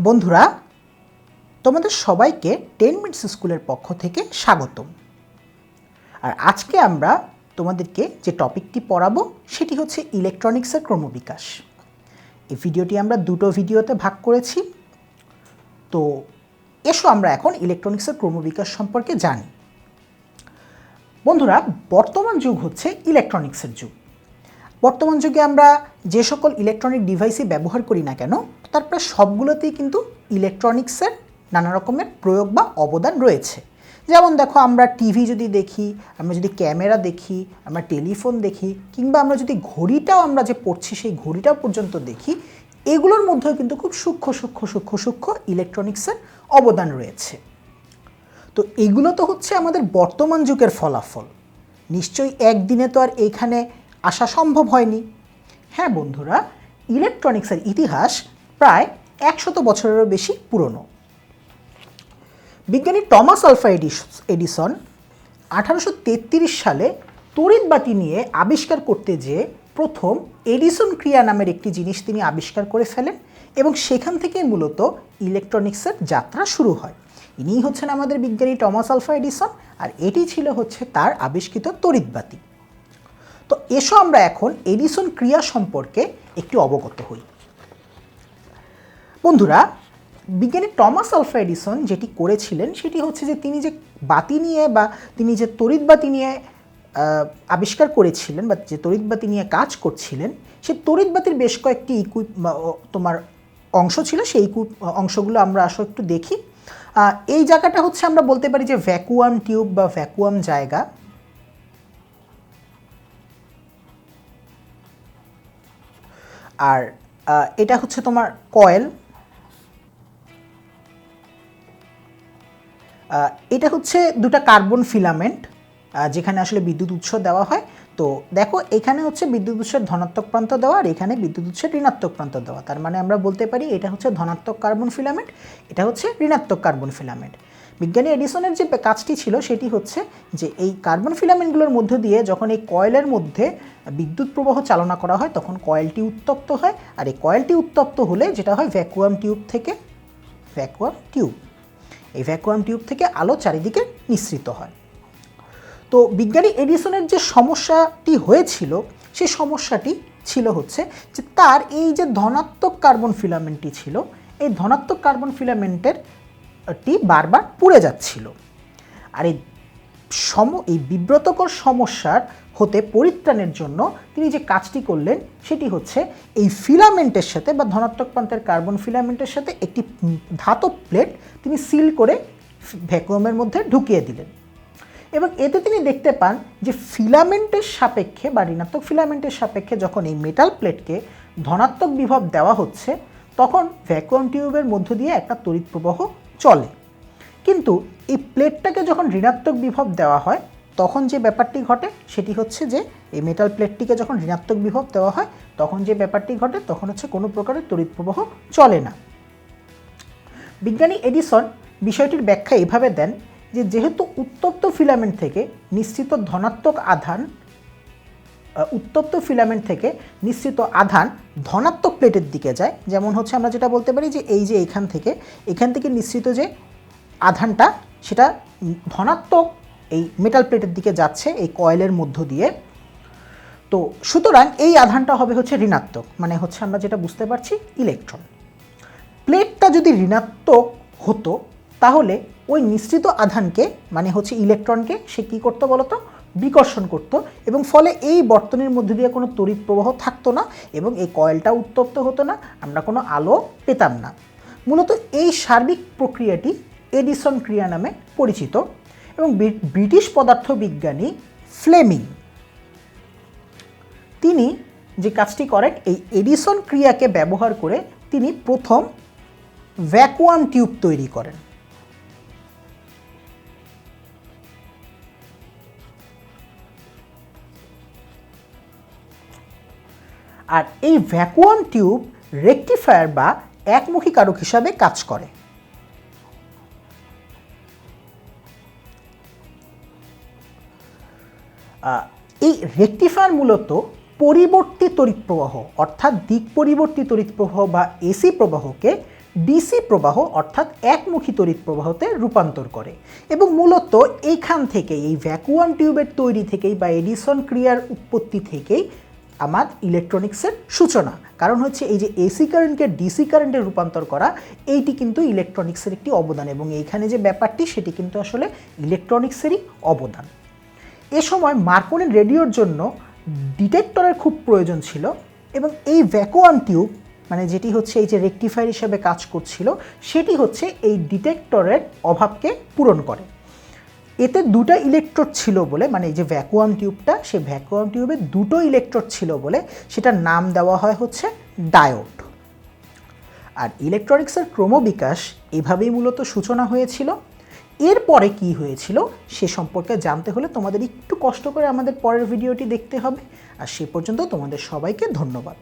বন্ধুরা, তোমাদের সবাইকে 10 মিনিটস স্কুলের পক্ষ থেকে স্বাগতম। আর আজকে আমরা তোমাদেরকে যে টপিকটি পড়াবো সেটি হচ্ছে ইলেকট্রনিক্সের ক্রমবিকাশ। এই ভিডিওটি আমরা দুটো ভিডিওতে ভাগ করেছি। তো এসো আমরা এখন ইলেকট্রনিক্সের ক্রমবিকাশ সম্পর্কে জানি। বন্ধুরা, বর্তমান যুগ হচ্ছে ইলেকট্রনিক্সের যুগ। বর্তমান যুগে আমরা যে সকল ইলেকট্রনিক ডিভাইসই ব্যবহার করি না কেন, তার প্রায় সবগুলোতেই কিন্তু ইলেকট্রনিক্সের নানা রকমের প্রয়োগ বা অবদান রয়েছে। যেমন দেখো, আমরা টিভি যদি দেখি, আমরা যদি ক্যামেরা দেখি, আমরা টেলিফোন দেখি, কিংবা আমরা যদি ঘড়িটাও আমরা যে পড়ছি সেই ঘড়িটাও পর্যন্ত দেখি, এগুলোর মধ্যেও কিন্তু খুব সূক্ষ্ম ইলেকট্রনিক্সের অবদান রয়েছে। তো এগুলো তো হচ্ছে আমাদের বর্তমান যুগের ফলাফল। নিশ্চয়ই একদিনে তো আর এইখানে আসা সম্ভব হয়নি। হ্যাঁ বন্ধুরা, ইলেকট্রনিক্সের ইতিহাস প্রায় 100 বছরেরও বেশি পুরনো। বিজ্ঞানী টমাস আলভা এডিসন 1833 সালে তড়িৎবাতি নিয়ে আবিষ্কার করতে যেয়ে প্রথম এডিসন ক্রিয়া নামের একটি জিনিস তিনি আবিষ্কার করে ফেলেন, এবং সেখান থেকেই মূলত ইলেকট্রনিক্সের যাত্রা শুরু হয়। ইনিই হচ্ছেন আমাদের বিজ্ঞানী টমাস আলভা এডিসন, আর এটি ছিল হচ্ছে তার আবিষ্কৃত তড়িৎবাতি। তো এসো আমরা এখন এডিসন ক্রিয়া সম্পর্কে একটু অবগত হই। বন্ধুরা, বিজ্ঞানী টমাস আলভা এডিসন যেটি করেছিলেন সেটি হচ্ছে যে তিনি যে বাতি নিয়ে বা তিনি যে তড়িৎবাতি নিয়ে আবিষ্কার করেছিলেন বা যে তড়িৎবাতি নিয়ে কাজ করছিলেন, সেই তড়িৎবাতির বেশ কয়েকটি তোমার অংশ ছিল। সেই অংশগুলো আমরা আসলে একটু দেখি। এই জায়গাটা হচ্ছে আমরা বলতে পারি যে ভ্যাকুয়াম টিউব বা ভ্যাকুয়াম জায়গা। আর এটা হচ্ছে তোমার কয়েল। এটা হচ্ছে দুটা কার্বন ফিলামেন্ট যেখানে আসলে বিদ্যুৎ উৎস দেওয়া হয়। তো দেখো, এখানে হচ্ছে বিদ্যুৎ উৎসের ধনাত্মক প্রান্ত দেওয়া আর এখানে বিদ্যুৎ উৎসের ঋণাত্মক প্রান্ত দেওয়া। তার মানে আমরা বলতে পারি এটা হচ্ছে ধনাত্মক কার্বন ফিলামেন্ট, এটা হচ্ছে ঋণাত্মক কার্বন ফিলামেন্ট। বিজ্ঞানী এডিসনের যে কাজটি ছিল সেটি হচ্ছে যে এই কার্বন ফিলামেন্টগুলোর মধ্য দিয়ে যখন এই কয়েলের মধ্যে বিদ্যুৎ প্রবাহ চালনা করা হয় তখন কয়েলটি উত্তপ্ত হয়, আর এই কয়েলটি উত্তপ্ত হলে যেটা হয় ভ্যাকুয়াম টিউব থেকে এই ভ্যাকুয়াম টিউব থেকে আলো চারিদিকে নিঃসৃত হয়। তো বিজ্ঞানী এডিসনের যে সমস্যাটি হয়েছিল সেই সমস্যাটি ছিল হচ্ছে যে তার এই যে ধনাত্মক কার্বন ফিলামেন্টটি ছিল, এই ধনাত্মক কার্বন ফিলামেন্টেরটি বারবার পুড়ে যাচ্ছিল। আর এই বিব্রতকর সমস্যার হতে পরিত্রাণের জন্য তিনি যে কাজটি করলেন সেটি হচ্ছে এই ফিলামেন্টের সাথে বা ধনাত্মক প্রান্তের কার্বন ফিলামেন্টের সাথে একটি ধাতব প্লেট তিনি সিল করে ভ্যাকুয়ামের মধ্যে ঢুকিয়ে দিলেন, এবং এতে তিনি দেখতে পান যে ফিলামেন্টের সাপেক্ষে বা ঋণাত্মক ফিলামেন্টের সাপেক্ষে যখন এই মেটাল প্লেটকে ধনাত্মক বিভব দেওয়া হচ্ছে তখন ভ্যাকুয়াম টিউবের মধ্য দিয়ে একটা তড়িৎ প্রবাহ চলে। কিন্তু এই প্লেটটাকে যখন ঋণাত্মক বিভব দেওয়া হয় তখন যে ব্যাপারটি ঘটে সেটি হচ্ছে যে এই মেটাল প্লেটটিকে যখন ঋণাত্মক বিভব দেওয়া হয় তখন যে ব্যাপারটি ঘটে তখন হচ্ছে কোনো প্রকারের তড়িৎ প্রবাহ চলে না। বিজ্ঞানী এডিসন বিষয়টির ব্যাখ্যা এভাবে দেন যে যেহেতু উত্তপ্ত ফিলামেন্ট থেকে নিঃসৃত আধান ধনাত্মক প্লেটের দিকে যায়, যেমন হচ্ছে আমরা যেটা বলতে পারি যে এই যে এখান থেকে নিঃসৃত যে আধানটা সেটা ধনাত্মক এই মেটাল প্লেটের দিকে যাচ্ছে এই কয়েলের মধ্য দিয়ে। তো সুতরাং এই আধানটা হবে হচ্ছে ঋণাত্মক, মানে হচ্ছে আমরা যেটা বুঝতে পারছি ইলেকট্রন। প্লেটটা যদি ঋণাত্মক হতো তাহলে ওই নিঃসৃত আধানকে মানে হচ্ছে ইলেকট্রনকে সে কী করতো বলতো, বিকর্ষণ করত, এবং ফলে এই বর্তনীর মধ্যে দিয়ে কোনো তড়িৎ প্রবাহ থাকতো না এবং এই কয়েলটা উত্তপ্ত হতো না, আমরা কোনো আলো পেতাম না। মূলত এই সার্বিক প্রক্রিয়াটি এডিসন ক্রিয়া নামে পরিচিত, এবং ব্রিটিশ পদার্থবিজ্ঞানী ফ্লেমিং তিনি যে কাজটি করেন এই এডিসন ক্রিয়াকে ব্যবহার করে তিনি প্রথম ভ্যাকুয়াম টিউব তৈরি করেন। আর এই ভ্যাকুয়াম টিউব রেকটিফায়ার বা একমুখী কারক হিসাবে কাজ করে। এই রেকটিফায়ার মূলত পরিবর্তী তড়িৎ প্রবাহ অর্থাৎ দিক পরিবর্তী তড়িৎ প্রবাহ বা এসি প্রবাহকে ডিসি প্রবাহ অর্থাৎ একমুখী তড়িৎ প্রবাহতে রূপান্তর করে। এবং মূলত এইখান থেকেই, এই ভ্যাকুয়াম টিউবের তৈরি থেকেই বা এডিসন ক্রিয়ার উৎপত্তি থেকেই আমার ইলেকট্রনিক্সের সূচনা। কারণ হচ্ছে এই যে এসি কারেন্টকে ডিসি কারেন্টে রূপান্তর করা, এইটি কিন্তু ইলেকট্রনিক্সের একটি অবদান, এবং এইখানে যে ব্যাপারটি সেটি কিন্তু আসলে ইলেকট্রনিক্সেরই অবদান। এ সময় মার্কনির রেডিওর জন্য ডিটেক্টরের খুব প্রয়োজন ছিল, এবং এই ভ্যাকুয়াম টিউব মানে যেটি হচ্ছে এই যে রেকটিফায়ার হিসেবে কাজ করছিল, সেটি হচ্ছে এই ডিটেক্টরের অভাবকে পূরণ করে। এতে দুটো ইলেকট্রোড ছিল বলে, মানে এই যে ভ্যাকুয়াম টিউবটা, সেই ভ্যাকুয়াম টিউবে দুটো ইলেকট্রোড ছিল বলে সেটার নাম দেওয়া হয় হচ্ছে ডায়োড। আর ইলেকট্রনিক্সের ক্রমবিকাশ এভাবেই মূলত সূচনা হয়েছিল। এরপরে কি হয়েছিল সে সম্পর্কে জানতে হলে তোমাদের একটু কষ্ট করে আমাদের পরের ভিডিওটি দেখতে হবে। আর সে পর্যন্ত তোমাদের সবাইকে ধন্যবাদ।